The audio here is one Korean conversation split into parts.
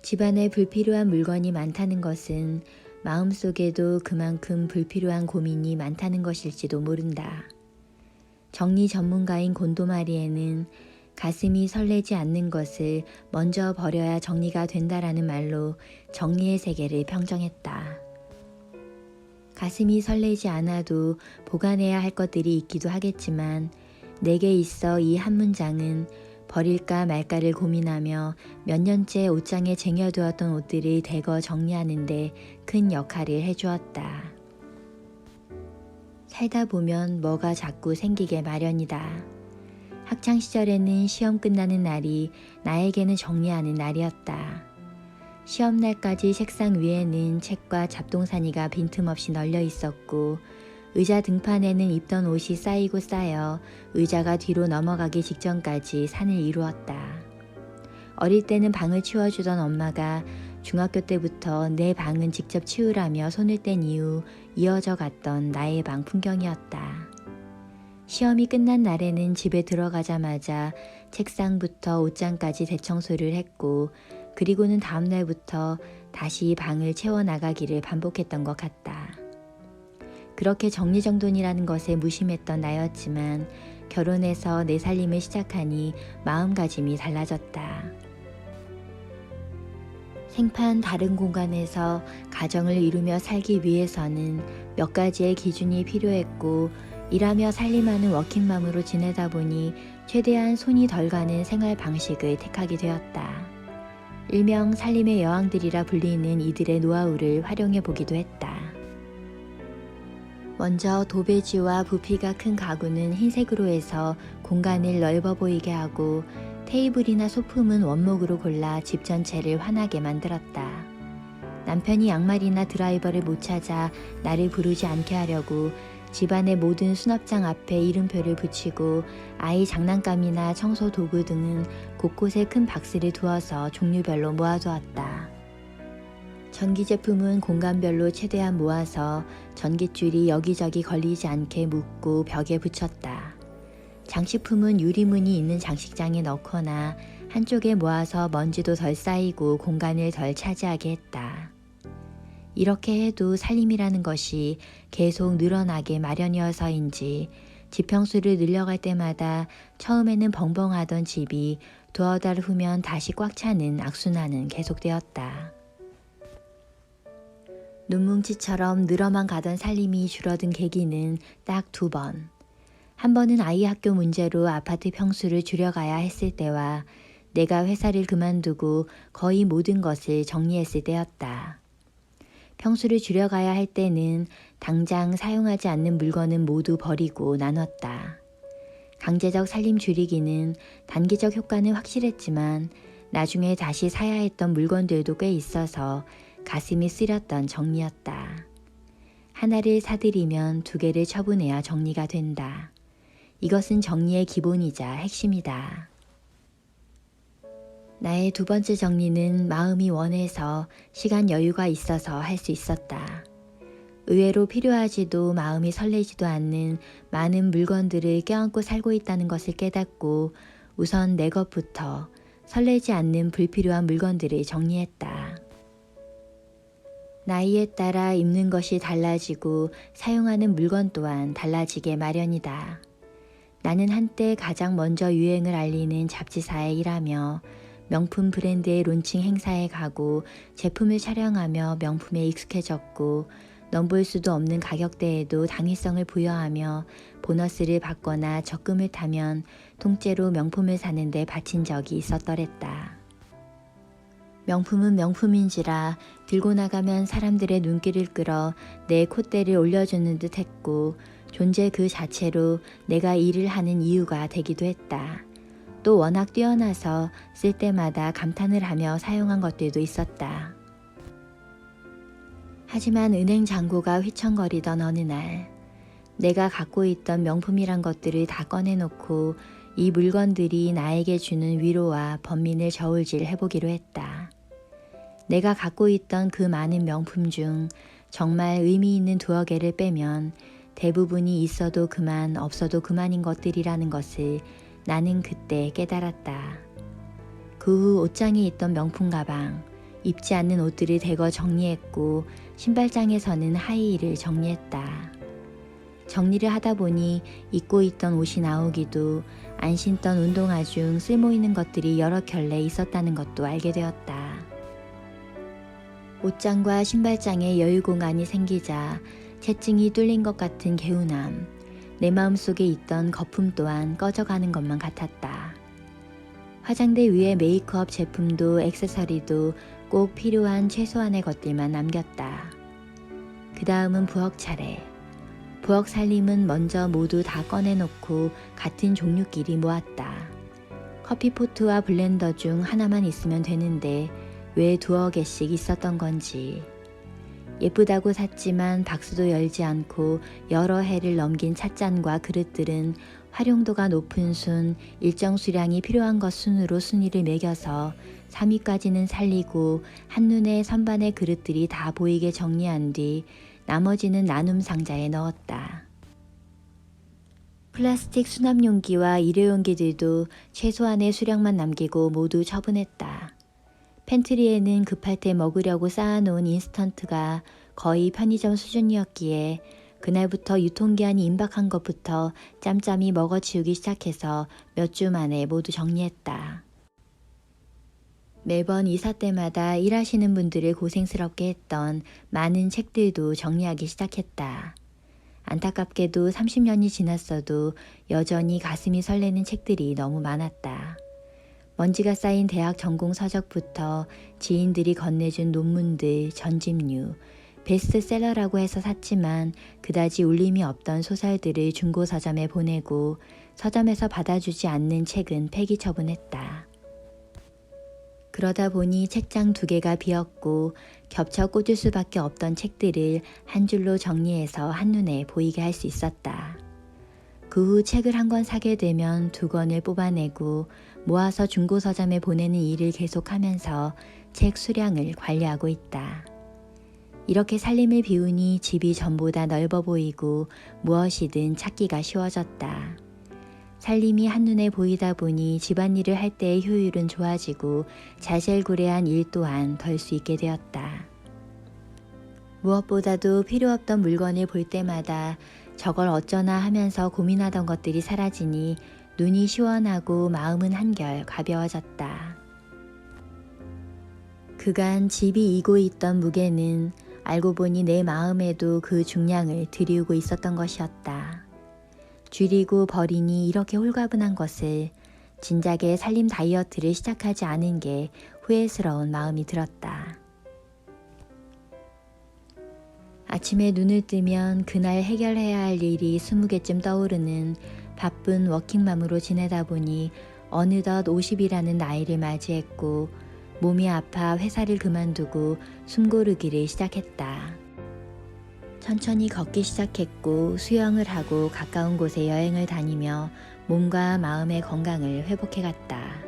집안에 불필요한 물건이 많다는 것은 마음속에도 그만큼 불필요한 고민이 많다는 것일지도 모른다. 정리 전문가인 곤도마리에는 가슴이 설레지 않는 것을 먼저 버려야 정리가 된다라는 말로 정리의 세계를 평정했다. 가슴이 설레지 않아도 보관해야 할 것들이 있기도 하겠지만 내게 있어 이 한 문장은 버릴까 말까를 고민하며 몇 년째 옷장에 쟁여두었던 옷들을 대거 정리하는 데 큰 역할을 해주었다. 살다 보면 뭐가 자꾸 생기게 마련이다. 학창시절에는 시험 끝나는 날이 나에게는 정리하는 날이었다. 시험날까지 책상 위에는 책과 잡동사니가 빈틈없이 널려 있었고 의자 등판에는 입던 옷이 쌓이고 쌓여 의자가 뒤로 넘어가기 직전까지 산을 이루었다. 어릴 때는 방을 치워주던 엄마가 중학교 때부터 내 방은 직접 치우라며 손을 뗀 이후 이어져 갔던 나의 방 풍경이었다. 시험이 끝난 날에는 집에 들어가자마자 책상부터 옷장까지 대청소를 했고 그리고는 다음 날부터 다시 방을 채워나가기를 반복했던 것 같다. 그렇게 정리정돈이라는 것에 무심했던 나였지만 결혼해서 내 살림을 시작하니 마음가짐이 달라졌다. 생판 다른 공간에서 가정을 이루며 살기 위해서는 몇 가지의 기준이 필요했고 일하며 살림하는 워킹맘으로 지내다 보니 최대한 손이 덜 가는 생활 방식을 택하게 되었다. 일명 살림의 여왕들이라 불리는 이들의 노하우를 활용해 보기도 했다. 먼저 도배지와 부피가 큰 가구는 흰색으로 해서 공간을 넓어 보이게 하고 테이블이나 소품은 원목으로 골라 집 전체를 환하게 만들었다. 남편이 양말이나 드라이버를 못 찾아 나를 부르지 않게 하려고 집안의 모든 수납장 앞에 이름표를 붙이고 아이 장난감이나 청소 도구 등은 곳곳에 큰 박스를 두어서 종류별로 모아두었다. 전기 제품은 공간별로 최대한 모아서 전깃줄이 여기저기 걸리지 않게 묶고 벽에 붙였다. 장식품은 유리문이 있는 장식장에 넣거나 한쪽에 모아서 먼지도 덜 쌓이고 공간을 덜 차지하게 했다. 이렇게 해도 살림이라는 것이 계속 늘어나게 마련이어서인지 지평수를 늘려갈 때마다 처음에는 벙벙하던 집이 두어 달 후면 다시 꽉 차는 악순환은 계속되었다. 눈뭉치처럼 늘어만 가던 살림이 줄어든 계기는 딱 2번. 한 번은 아이 학교 문제로 아파트 평수를 줄여가야 했을 때와 내가 회사를 그만두고 거의 모든 것을 정리했을 때였다. 평수를 줄여가야 할 때는 당장 사용하지 않는 물건은 모두 버리고 나눴다. 강제적 살림 줄이기는 단기적 효과는 확실했지만 나중에 다시 사야 했던 물건들도 꽤 있어서 가슴이 쓰렸던 정리였다. 하나를 사들이면 2개를 처분해야 정리가 된다. 이것은 정리의 기본이자 핵심이다. 나의 2번째 정리는 마음이 원해서 시간 여유가 있어서 할 수 있었다. 의외로 필요하지도 마음이 설레지도 않는 많은 물건들을 껴안고 살고 있다는 것을 깨닫고 우선 내 것부터 설레지 않는 불필요한 물건들을 정리했다. 나이에 따라 입는 것이 달라지고 사용하는 물건 또한 달라지게 마련이다. 나는 한때 가장 먼저 유행을 알리는 잡지사에 일하며 명품 브랜드의 론칭 행사에 가고 제품을 촬영하며 명품에 익숙해졌고 넘볼 수도 없는 가격대에도 당위성을 부여하며 보너스를 받거나 적금을 타면 통째로 명품을 사는 데 바친 적이 있었더랬다. 명품은 명품인지라 들고 나가면 사람들의 눈길을 끌어 내 콧대를 올려주는 듯 했고 존재 그 자체로 내가 일을 하는 이유가 되기도 했다. 또 워낙 뛰어나서 쓸 때마다 감탄을 하며 사용한 것들도 있었다. 하지만 은행 잔고가 휘청거리던 어느 날 내가 갖고 있던 명품이란 것들을 다 꺼내놓고 이 물건들이 나에게 주는 위로와 번민을 저울질 해보기로 했다. 내가 갖고 있던 그 많은 명품 중 정말 의미 있는 2개를 빼면 대부분이 있어도 그만 없어도 그만인 것들이라는 것을 나는 그때 깨달았다. 그 후 옷장에 있던 명품 가방, 입지 않는 옷들을 대거 정리했고 신발장에서는 하이힐을 정리했다. 정리를 하다 보니 입고 있던 옷이 나오기도 안 신던 운동화 중 쓸모있는 것들이 여러 켤레 있었다는 것도 알게 되었다. 옷장과 신발장에 여유 공간이 생기자 채증이 뚫린 것 같은 개운함, 내 마음속에 있던 거품 또한 꺼져가는 것만 같았다. 화장대 위에 메이크업 제품도 액세서리도 꼭 필요한 최소한의 것들만 남겼다. 그 다음은 부엌 차례. 부엌 살림은 먼저 모두 다 꺼내놓고 같은 종류끼리 모았다. 커피포트와 블렌더 중 하나만 있으면 되는데 왜 두어 개씩 있었던 건지. 예쁘다고 샀지만 박스도 열지 않고 여러 해를 넘긴 찻잔과 그릇들은 활용도가 높은 순, 일정 수량이 필요한 것 순으로 순위를 매겨서 3위까지는 살리고 한눈에 선반의 그릇들이 다 보이게 정리한 뒤 나머지는 나눔 상자에 넣었다. 플라스틱 수납용기와 일회용기들도 최소한의 수량만 남기고 모두 처분했다. 팬트리에는 급할 때 먹으려고 쌓아놓은 인스턴트가 거의 편의점 수준이었기에 그날부터 유통기한이 임박한 것부터 짬짬이 먹어치우기 시작해서 몇 주 만에 모두 정리했다. 매번 이사 때마다 일하시는 분들을 고생스럽게 했던 많은 책들도 정리하기 시작했다. 안타깝게도 30년이 지났어도 여전히 가슴이 설레는 책들이 너무 많았다. 먼지가 쌓인 대학 전공 서적부터 지인들이 건네준 논문들, 전집류, 베스트셀러라고 해서 샀지만 그다지 울림이 없던 소설들을 중고 서점에 보내고 서점에서 받아주지 않는 책은 폐기 처분했다. 그러다 보니 책장 2개가 비었고 겹쳐 꽂을 수밖에 없던 책들을 한 줄로 정리해서 한눈에 보이게 할 수 있었다. 그 후 책을 한 권 사게 되면 2권을 뽑아내고 모아서 중고 서점에 보내는 일을 계속하면서 책 수량을 관리하고 있다. 이렇게 살림을 비우니 집이 전보다 넓어 보이고 무엇이든 찾기가 쉬워졌다. 살림이 한눈에 보이다 보니 집안일을 할 때의 효율은 좋아지고 자실구레한 일 또한 덜 수 있게 되었다. 무엇보다도 필요 없던 물건을 볼 때마다 저걸 어쩌나 하면서 고민하던 것들이 사라지니 눈이 시원하고 마음은 한결 가벼워졌다. 그간 집이 이고 있던 무게는 알고 보니 내 마음에도 그 중량을 들이우고 있었던 것이었다. 줄이고 버리니 이렇게 홀가분한 것을 진작에 살림 다이어트를 시작하지 않은 게 후회스러운 마음이 들었다. 아침에 눈을 뜨면 그날 해결해야 할 일이 20개쯤 떠오르는 바쁜 워킹맘으로 지내다 보니 어느덧 50이라는 나이를 맞이했고 몸이 아파 회사를 그만두고 숨고르기를 시작했다. 천천히 걷기 시작했고 수영을 하고 가까운 곳에 여행을 다니며 몸과 마음의 건강을 회복해갔다.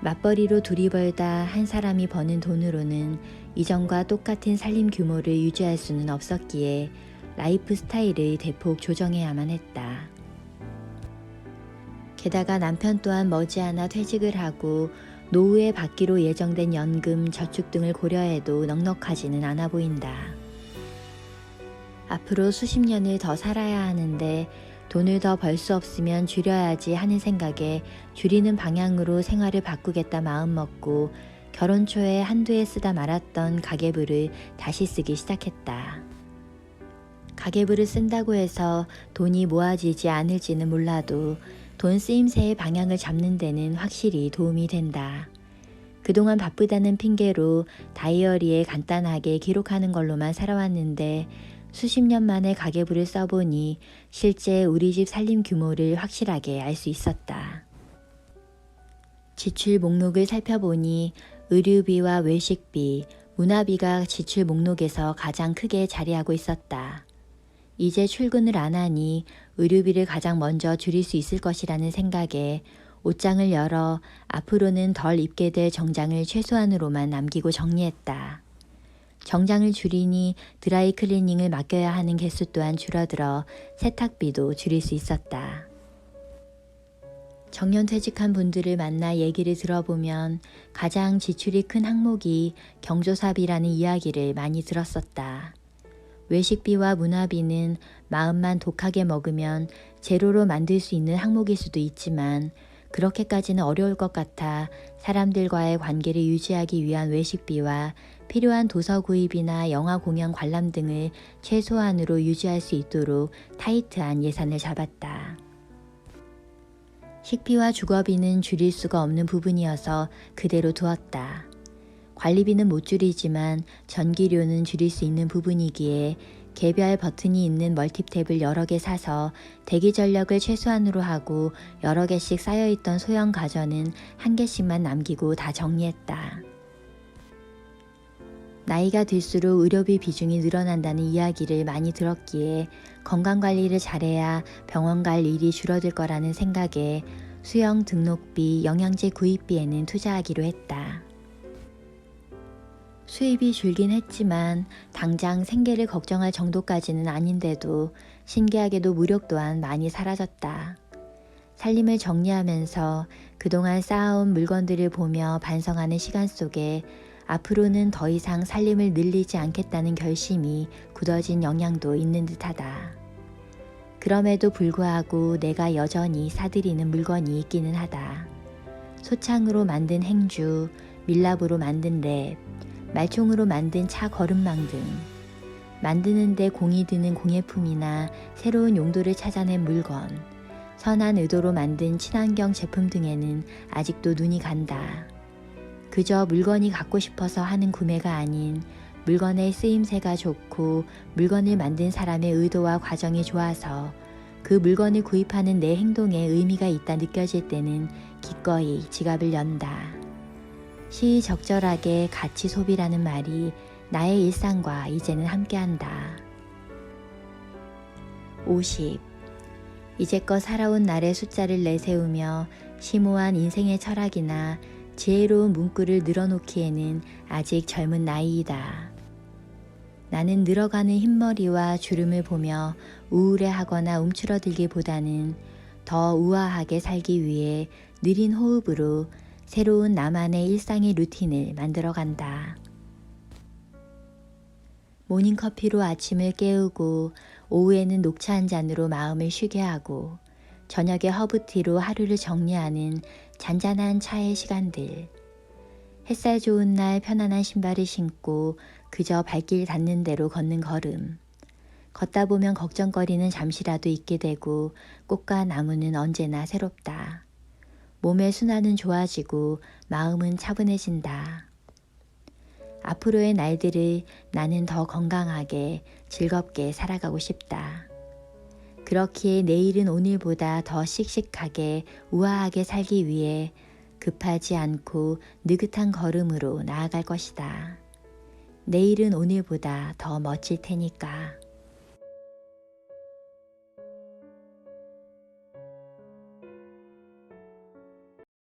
맞벌이로 둘이 벌다 한 사람이 버는 돈으로는 이전과 똑같은 살림 규모를 유지할 수는 없었기에 라이프 스타일을 대폭 조정해야만 했다. 게다가 남편 또한 머지않아 퇴직을 하고 노후에 받기로 예정된 연금, 저축 등을 고려해도 넉넉하지는 않아 보인다. 앞으로 수십 년을 더 살아야 하는데 돈을 더 벌 수 없으면 줄여야지 하는 생각에 줄이는 방향으로 생활을 바꾸겠다 마음먹고 결혼 초에 한두 해 쓰다 말았던 가계부를 다시 쓰기 시작했다. 가계부를 쓴다고 해서 돈이 모아지지 않을지는 몰라도 돈 쓰임새의 방향을 잡는 데는 확실히 도움이 된다. 그동안 바쁘다는 핑계로 다이어리에 간단하게 기록하는 걸로만 살아왔는데 수십 년 만에 가계부를 써보니 실제 우리 집 살림 규모를 확실하게 알 수 있었다. 지출 목록을 살펴보니 의류비와 외식비, 문화비가 지출 목록에서 가장 크게 자리하고 있었다. 이제 출근을 안 하니 의류비를 가장 먼저 줄일 수 있을 것이라는 생각에 옷장을 열어 앞으로는 덜 입게 될 정장을 최소한으로만 남기고 정리했다. 정장을 줄이니 드라이 클리닝을 맡겨야 하는 개수 또한 줄어들어 세탁비도 줄일 수 있었다. 정년퇴직한 분들을 만나 얘기를 들어보면 가장 지출이 큰 항목이 경조사비라는 이야기를 많이 들었었다. 외식비와 문화비는 마음만 독하게 먹으면 제로로 만들 수 있는 항목일 수도 있지만 그렇게까지는 어려울 것 같아 사람들과의 관계를 유지하기 위한 외식비와 필요한 도서 구입이나 영화 공연 관람 등을 최소한으로 유지할 수 있도록 타이트한 예산을 잡았다. 식비와 주거비는 줄일 수가 없는 부분이어서 그대로 두었다. 관리비는 못 줄이지만 전기료는 줄일 수 있는 부분이기에 개별 버튼이 있는 멀티탭을 여러 개 사서 대기 전력을 최소한으로 하고 여러 개씩 쌓여있던 소형 가전은 한 개씩만 남기고 다 정리했다. 나이가 들수록 의료비 비중이 늘어난다는 이야기를 많이 들었기에 건강관리를 잘해야 병원 갈 일이 줄어들 거라는 생각에 수영 등록비, 영양제 구입비에는 투자하기로 했다. 수입이 줄긴 했지만 당장 생계를 걱정할 정도까지는 아닌데도 신기하게도 무력 또한 많이 사라졌다. 살림을 정리하면서 그동안 쌓아온 물건들을 보며 반성하는 시간 속에 앞으로는 더 이상 살림을 늘리지 않겠다는 결심이 굳어진 영향도 있는 듯하다. 그럼에도 불구하고 내가 여전히 사들이는 물건이 있기는 하다. 소창으로 만든 행주, 밀랍으로 만든 랩, 말총으로 만든 차 거름망 등 만드는데 공이 드는 공예품이나 새로운 용도를 찾아낸 물건, 선한 의도로 만든 친환경 제품 등에는 아직도 눈이 간다. 그저 물건이 갖고 싶어서 하는 구매가 아닌 물건의 쓰임새가 좋고 물건을 만든 사람의 의도와 과정이 좋아서 그 물건을 구입하는 내 행동에 의미가 있다 느껴질 때는 기꺼이 지갑을 연다. 시의적절하게 가치 소비라는 말이 나의 일상과 이제는 함께한다. 50. 이제껏 살아온 날의 숫자를 내세우며 심오한 인생의 철학이나 지혜로운 문구를 늘어놓기에는 아직 젊은 나이이다. 나는 늘어가는 흰머리와 주름을 보며 우울해하거나 움츠러들기보다는 더 우아하게 살기 위해 느린 호흡으로 새로운 나만의 일상의 루틴을 만들어간다. 모닝커피로 아침을 깨우고 오후에는 녹차 한 잔으로 마음을 쉬게 하고 저녁에 허브티로 하루를 정리하는 잔잔한 차의 시간들. 햇살 좋은 날 편안한 신발을 신고 그저 발길 닿는 대로 걷는 걸음. 걷다 보면 걱정거리는 잠시라도 잊게 되고 꽃과 나무는 언제나 새롭다. 몸의 순환은 좋아지고 마음은 차분해진다. 앞으로의 날들을 나는 더 건강하게 즐겁게 살아가고 싶다. 그렇기에 내일은 오늘보다 더 씩씩하게 우아하게 살기 위해 급하지 않고 느긋한 걸음으로 나아갈 것이다. 내일은 오늘보다 더 멋질 테니까.